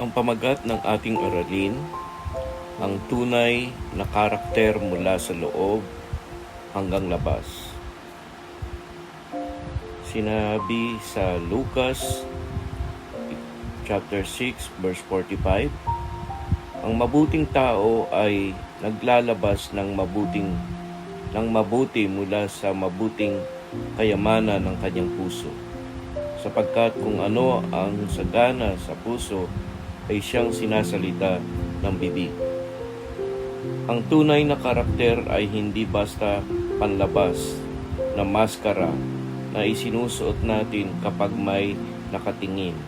Ang pamagat ng ating aralin, ang tunay na karakter mula sa loob hanggang labas. Sinabi sa Lucas chapter 6 verse 45, ang mabuting tao ay naglalabas ng mabuti mula sa mabuting kayamanan ng kanyang puso. Sapagkat kung ano ang sagana sa puso ay siyang sinasalita ng bibig. Ang tunay na karakter ay hindi basta panlabas na maskara na isinusuot natin kapag may nakatingin.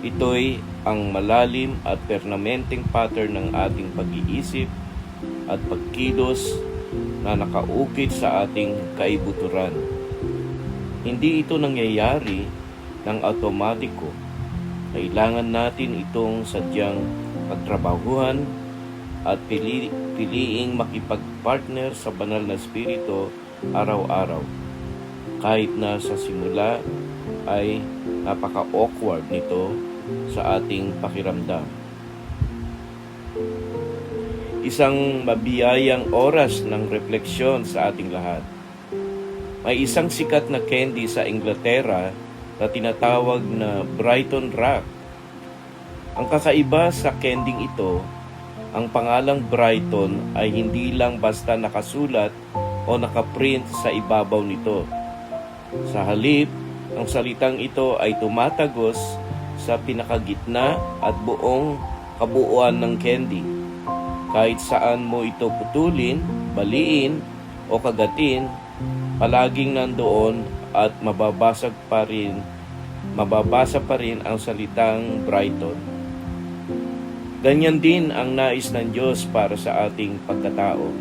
Ito'y ang malalim at permanenteng pattern ng ating pag-iisip at pagkilos na nakaukit sa ating kaibuturan. Hindi ito nangyayari ng automatiko. Kailangan natin itong sadyang pagtrabahuhan at piliing makipagpartner sa banal na spirito araw-araw. Kahit na sa simula ay napaka-awkward nito sa ating pakiramdam. Isang mabiyayang oras ng refleksyon sa ating lahat. May isang sikat na candy sa Inglaterra na tinatawag na Brighton Rock. Ang kakaiba sa candyng ito, ang pangalang Brighton ay hindi lang basta nakasulat o nakaprint sa ibabaw nito. Sa halip, ang salitang ito ay tumatagos sa pinakagitna at buong kabuuan ng candy. Kahit saan mo ito putulin, baliin o kagatin, palaging nandoon at mababasa pa rin ang salitang Brighton. Ganyan din ang nais ng Diyos para sa ating pagkatao.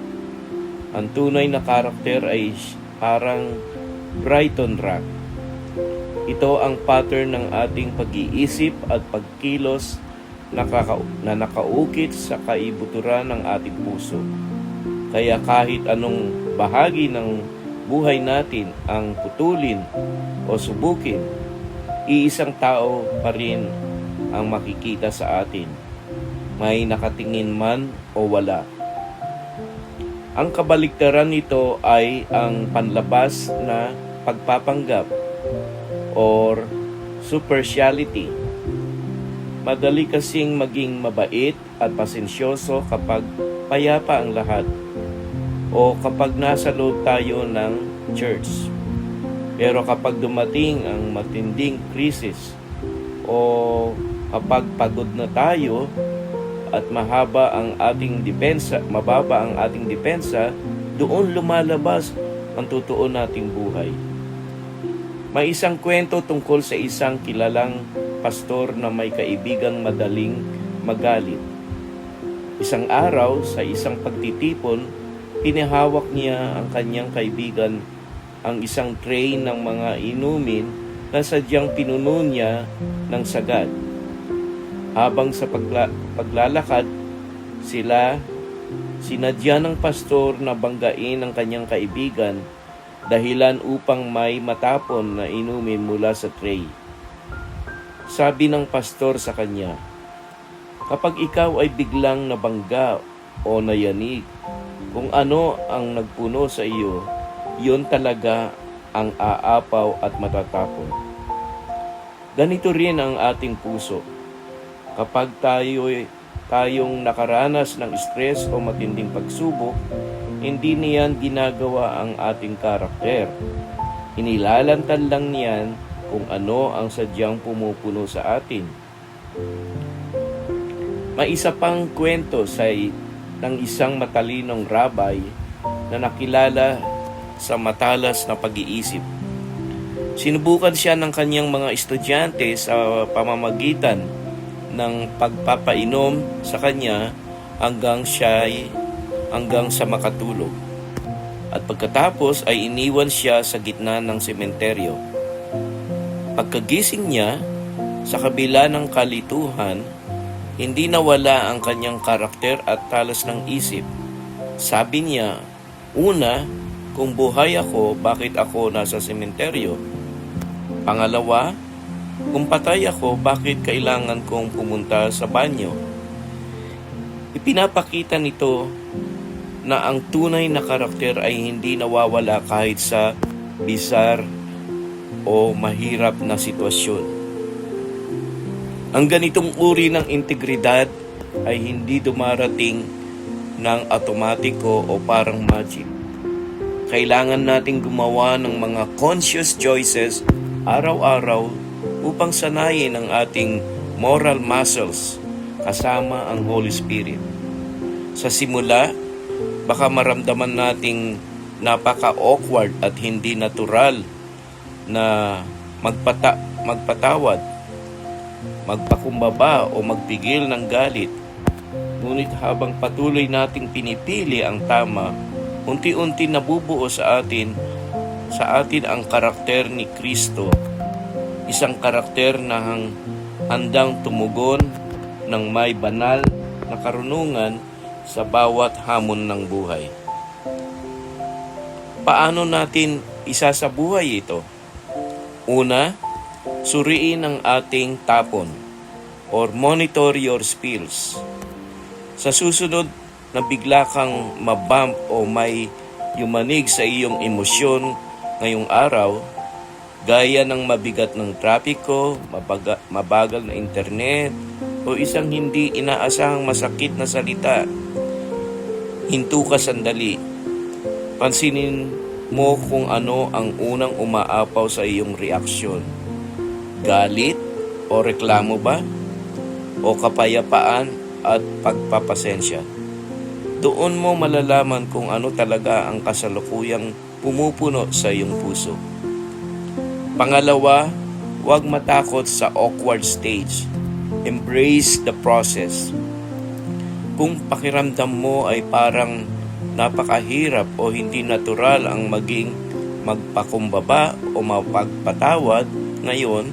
Ang tunay na karakter ay parang Brighton Rock. Ito ang pattern ng ating pag-iisip at pagkilos na nakaukit sa kaibuturan ng ating puso. Kaya kahit anong bahagi ng buhay natin ang putulin o subukin, iisang tao pa rin ang makikita sa atin, may nakatingin man o wala. Ang kabaliktaran nito ay ang panlabas na pagpapanggap or superficiality. Madali kasing maging mabait at pasensyoso kapag payapa ang lahat o kapag nasa loob tayo ng church. Pero kapag dumating ang matinding krisis o kapag pagod na tayo at mababa ang ating depensa, doon lumalabas ang totoo nating buhay. May isang kwento tungkol sa isang kilalang pastor na may kaibigang madaling magalit. Isang araw sa isang pagtitipon, pinahawak niya ang kanyang kaibigan ang isang tray ng mga inumin na sadyang pinuno niya ng sagad. Habang sa paglalakad, sinadya ng pastor na banggain ang kanyang kaibigan dahilan upang may matapon na inumin mula sa tray. Sabi ng pastor sa kanya, kapag ikaw ay biglang nabangga o nayanig, kung ano ang nagpuno sa iyo, yun talaga ang aapaw at matatapon. Ganito rin ang ating puso. Kapag tayong nakaranas ng stress o matinding pagsubok, hindi niyan ginagawa ang ating karakter. Inilalantad lang niyan kung ano ang sadyang pumupuno sa atin. May isa pang kwento ng isang matalinong rabay na nakilala sa matalas na pag-iisip. Sinubukan siya ng kanyang mga estudyante sa pamamagitan ng pagpapainom sa kanya hanggang sa makatulog. At pagkatapos ay iniwan siya sa gitna ng sementeryo. Pagkagising niya, sa kabila ng kalituhan, hindi nawala ang kanyang karakter at talas ng isip. Sabi niya, una, kung buhay ako, bakit ako nasa sementeryo? Pangalawa, Kung patay ako, bakit kailangan kong pumunta sa banyo? Ipinapakita nito na ang tunay na karakter ay hindi nawawala kahit sa bizarre o mahirap na sitwasyon. Ang ganitong uri ng integridad ay hindi dumarating ng automatiko o parang magic. Kailangan nating gumawa ng mga conscious choices araw-araw upang sanayin ang ating moral muscles kasama ang Holy Spirit. Sa simula, baka maramdaman nating napaka-awkward at hindi natural na magpatawad, magpakumbaba o magpigil ng galit. Ngunit habang patuloy nating pinipili ang tama, unti-unti nabubuo sa atin ang karakter ni Kristo. Isang karakter na handang tumugon ng may banal na karunungan sa bawat hamon ng buhay. Paano natin isasabuhay ito? Una, suriin ang ating tapon or monitor your spills. Sa susunod na bigla kang mabump o may yumanig sa iyong emosyon ngayong araw, gaya ng mabigat ng trapiko, mabagal na internet, o isang hindi inaasahang masakit na salita, hinto ka sandali. Pansinin mo kung ano ang unang umaapaw sa iyong reaksyon. Galit o reklamo ba? O kapayapaan at pagpapasensya? Doon mo malalaman kung ano talaga ang kasalukuyang pumupuno sa iyong puso. Pangalawa, huwag matakot sa awkward stage. Embrace the process. Kung pakiramdam mo ay parang napakahirap o hindi natural ang magpakumbaba o mapagpatawad ngayon,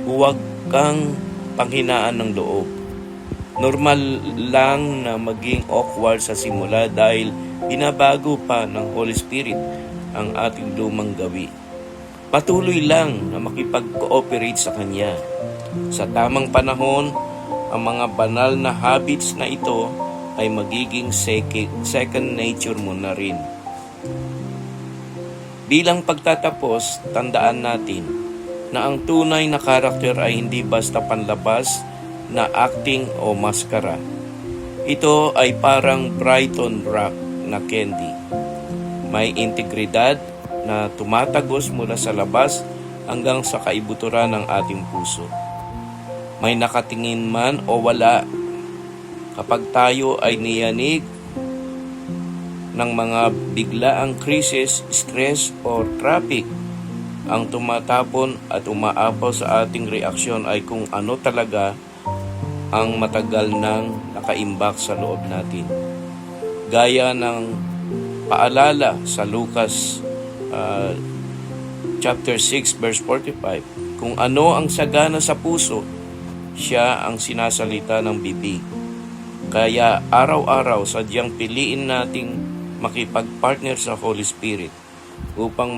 huwag kang panghinaan ng loob. Normal lang na maging awkward sa simula dahil binabago pa ng Holy Spirit ang ating lumang gawi. Patuloy lang na makipag-cooperate sa Kanya. Sa tamang panahon, ang mga banal na habits na ito ay magiging second nature mo na rin. Bilang pagtatapos, tandaan natin na ang tunay na karakter ay hindi basta panlabas na acting o maskara. Ito ay parang Brighton Rock na candy. May integridad na tumatagos mula sa labas hanggang sa kaibuturan ng ating puso. May nakatingin man o wala, kapag tayo ay niyanig ng mga biglaang krisis, stress o traffic, ang tumatapon at umaapaw sa ating reaksyon ay kung ano talaga ang matagal nang nakaimbak sa loob natin. Gaya ng paalala sa Lucas chapter 6 verse 45, kung ano ang sagana sa puso, siya ang sinasalita ng bibig. Kaya araw-araw sadyang piliin nating makipag-partner sa Holy Spirit upang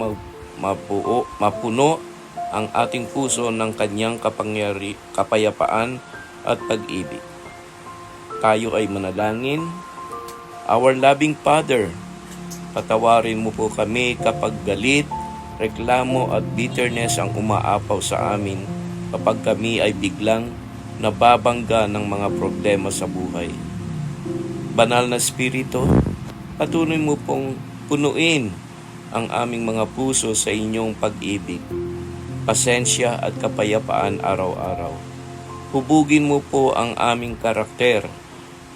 mapuno ang ating puso ng kanyang kapayapaan at pag-ibig. Tayo ay manalangin. Our loving Father, patawarin mo po kami kapag galit, reklamo at bitterness ang umaapaw sa amin kapag kami ay biglang nababangga ng mga problema sa buhay. Banal na Espiritu, patuloy mo pong punuin ang aming mga puso sa inyong pag-ibig, pasensya at kapayapaan araw-araw. Hubugin mo po ang aming karakter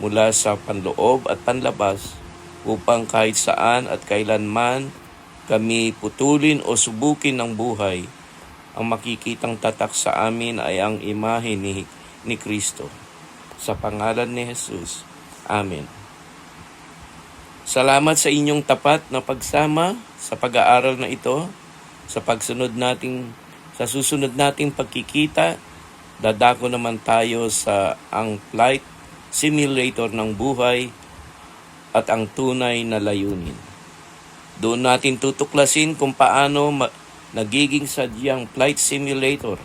mula sa panloob at panlabas upang kahit saan at kailanman kami putulin o subukin ng buhay, ang makikitang tatak sa amin ay ang imahe ni Kristo. Sa pangalan ni Jesus. Amen. Salamat sa inyong tapat na pagsama sa pag-aaral na ito. Sa susunod nating pagkikita, dadako naman tayo sa ang flight simulator ng buhay at ang tunay na layunin. Doon natin tutuklasin kung paano nagiging sadyang flight simulator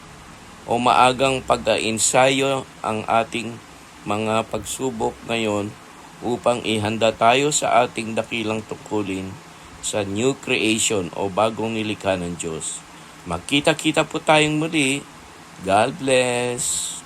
o maagang pag-aensayo ang ating mga pagsubok ngayon upang ihanda tayo sa ating dakilang tungkulin sa new creation o bagong nilikha ng Diyos. Magkita-kita po tayong muli. God bless!